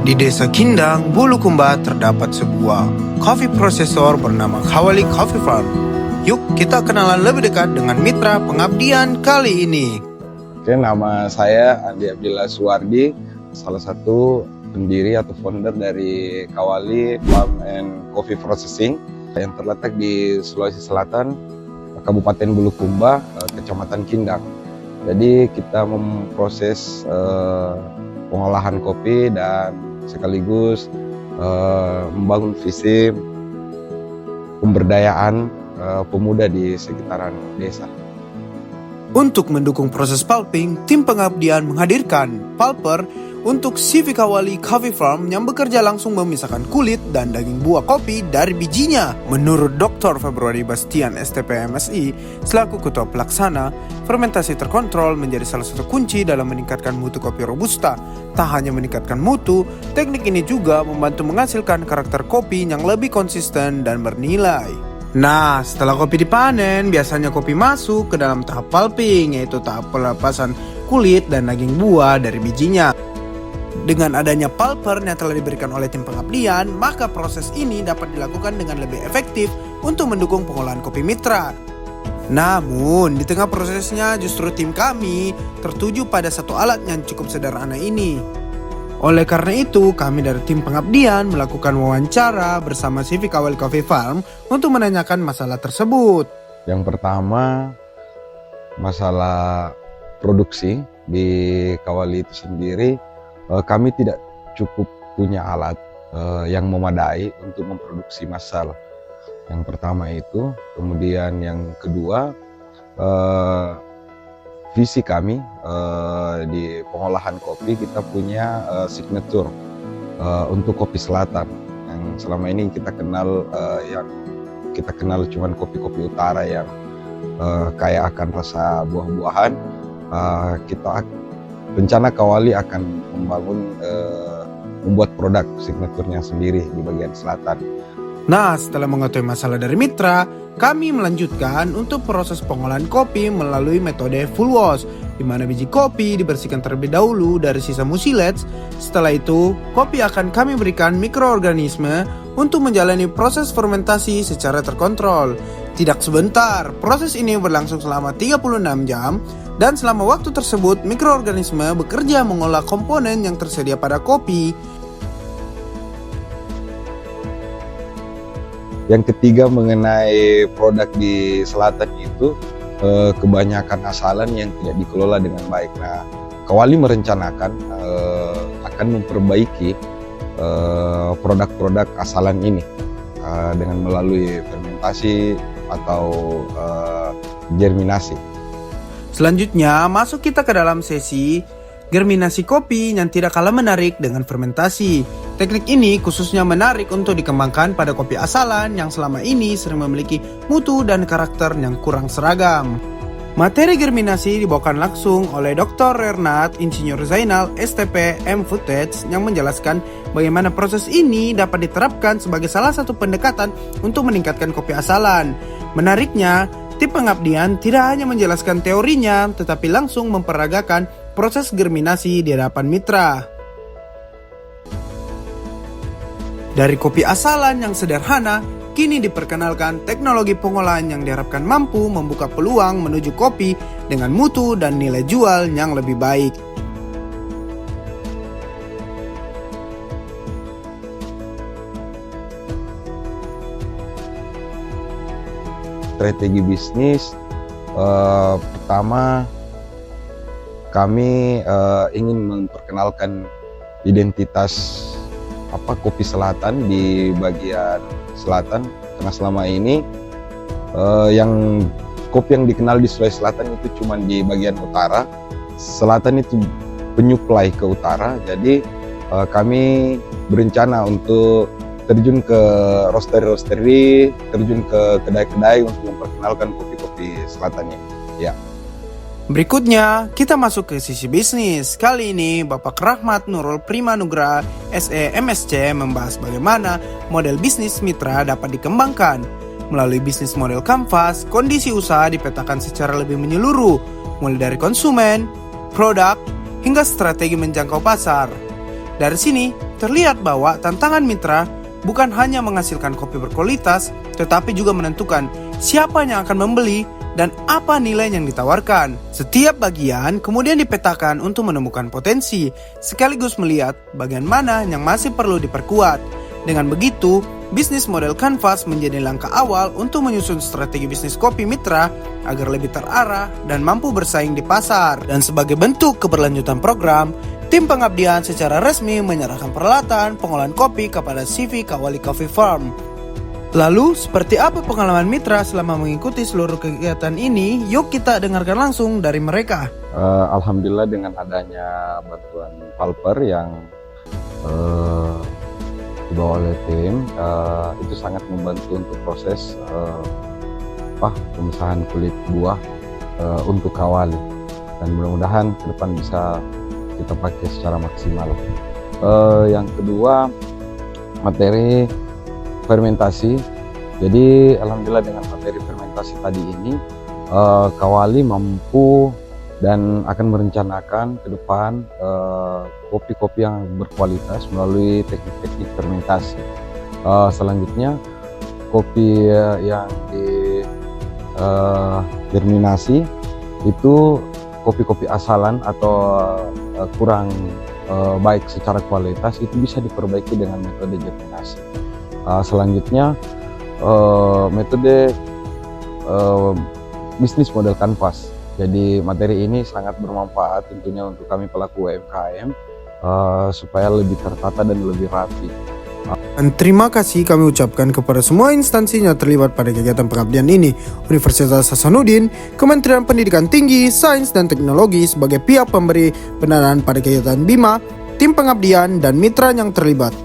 Di desa Kindang, Bulukumba terdapat sebuah coffee processor bernama Kawali Coffee Farm. Yuk kita kenalan lebih dekat dengan mitra pengabdian kali ini. Oke, nama saya Andi Abdillah Suwardi, salah satu pendiri atau founder dari Kawali Farm and Coffee Processing yang terletak di Sulawesi Selatan, Kabupaten Bulukumba, Kecamatan Kindang. Jadi kita memproses pengolahan kopi dan sekaligus membangun visi pemberdayaan pemuda di sekitaran desa. Untuk mendukung proses pulping, tim pengabdian menghadirkan pulper untuk CV Kawali Coffee Farm yang bekerja langsung memisahkan kulit dan daging buah kopi dari bijinya. Menurut Dr. Februari Bastian STP MSI, selaku Ketua Pelaksana, fermentasi terkontrol menjadi salah satu kunci dalam meningkatkan mutu kopi Robusta. Tak hanya meningkatkan mutu, teknik ini juga membantu menghasilkan karakter kopi yang lebih konsisten dan bernilai. Nah, setelah kopi dipanen, biasanya kopi masuk ke dalam tahap pulping, yaitu tahap pelepasan kulit dan daging buah dari bijinya. Dengan adanya pulper yang telah diberikan oleh tim pengabdian, maka proses ini dapat dilakukan dengan lebih efektif untuk mendukung pengolahan kopi mitra. Namun, di tengah prosesnya justru tim kami tertuju pada satu alat yang cukup sederhana ini. Oleh karena itu, kami dari tim pengabdian melakukan wawancara bersama CV Kawali Coffee Farm untuk menanyakan masalah tersebut. Yang pertama, masalah produksi di Kawali itu sendiri. Kami tidak cukup punya alat yang memadai untuk memproduksi massal. Yang pertama itu, kemudian yang kedua, visi kami di pengolahan kopi, kita punya signature untuk kopi selatan yang selama ini kita kenal, cuman kopi-kopi utara yang kaya akan rasa buah-buahan. Rencana Kawali akan membuat produk signaturnya sendiri di bagian selatan. Nah, setelah mengetahui masalah dari mitra, kami melanjutkan untuk proses pengolahan kopi melalui metode full wash, di mana biji kopi dibersihkan terlebih dahulu dari sisa mucilage. Setelah itu, kopi akan kami berikan mikroorganisme untuk menjalani proses fermentasi secara terkontrol. Tidak sebentar, proses ini berlangsung selama 36 jam, dan selama waktu tersebut mikroorganisme bekerja mengolah komponen yang tersedia pada kopi. Yang ketiga, mengenai produk di selatan itu kebanyakan asalan yang tidak dikelola dengan baik. Nah, Kawali merencanakan akan memperbaiki produk-produk asalan ini dengan melalui fermentasi atau germinasi. Selanjutnya, masuk kita ke dalam sesi germinasi kopi yang tidak kalah menarik dengan fermentasi. Teknik ini khususnya menarik untuk dikembangkan pada kopi asalan yang selama ini sering memiliki mutu dan karakter yang kurang seragam. Materi germinasi dibawakan langsung oleh Dr. Renat Insinyur Zainal STP M Footage yang menjelaskan bagaimana proses ini dapat diterapkan sebagai salah satu pendekatan untuk meningkatkan kopi asalan. Menariknya, tim pengabdian tidak hanya menjelaskan teorinya, tetapi langsung memperagakan proses germinasi di hadapan mitra. Dari kopi asalan yang sederhana, kini diperkenalkan teknologi pengolahan yang diharapkan mampu membuka peluang menuju kopi dengan mutu dan nilai jual yang lebih baik. Strategi bisnis, pertama kami ingin memperkenalkan identitas kopi selatan di bagian selatan, karena selama ini yang kopi yang dikenal di Sulawesi Selatan itu cuma di bagian utara. Selatan itu penyuplai ke utara, jadi kami berencana untuk terjun ke roastery, terjun ke kedai-kedai untuk memperkenalkan kopi-kopi selatan ini. Ya. Berikutnya, kita masuk ke sisi bisnis. Kali ini, Bapak Rahmat Nurul Primanugra, SE MSC, membahas bagaimana model bisnis mitra dapat dikembangkan. Melalui bisnis model kanvas, kondisi usaha dipetakan secara lebih menyeluruh, mulai dari konsumen, produk, hingga strategi menjangkau pasar. Dari sini, terlihat bahwa tantangan mitra bukan hanya menghasilkan kopi berkualitas, tetapi juga menentukan siapa yang akan membeli dan apa nilai yang ditawarkan. Setiap bagian kemudian dipetakan untuk menemukan potensi, sekaligus melihat bagian mana yang masih perlu diperkuat. Dengan begitu, bisnis model Canvas menjadi langkah awal untuk menyusun strategi bisnis kopi mitra agar lebih terarah dan mampu bersaing di pasar. Dan sebagai bentuk keberlanjutan program, tim pengabdian secara resmi menyerahkan peralatan pengolahan kopi kepada CV Kawali Coffee Farm. Lalu, seperti apa pengalaman mitra selama mengikuti seluruh kegiatan ini? Yuk kita dengarkan langsung dari mereka. Alhamdulillah dengan adanya bantuan Palper yang dibawa oleh tim, itu sangat membantu untuk proses pemisahan kulit buah untuk Kawali. Dan mudah-mudahan ke depan bisa kita pakai secara maksimal. Yang kedua, materi fermentasi. Jadi alhamdulillah dengan materi fermentasi tadi ini Kawali mampu dan akan merencanakan ke depan kopi-kopi yang berkualitas melalui teknik-teknik fermentasi. Selanjutnya kopi yang di germinasi itu kopi-kopi asalan atau kurang baik secara kualitas itu bisa diperbaiki dengan metode germinasi. Selanjutnya metode bisnis model Canvas. Jadi materi ini sangat bermanfaat tentunya untuk kami pelaku UMKM supaya lebih tertata dan lebih rapi. Dan terima kasih kami ucapkan kepada semua instansi yang terlibat pada kegiatan pengabdian ini. Universitas Hasanuddin, Kementerian Pendidikan Tinggi, Sains dan Teknologi sebagai pihak pemberi pendanaan pada kegiatan BIMA, tim pengabdian dan mitra yang terlibat.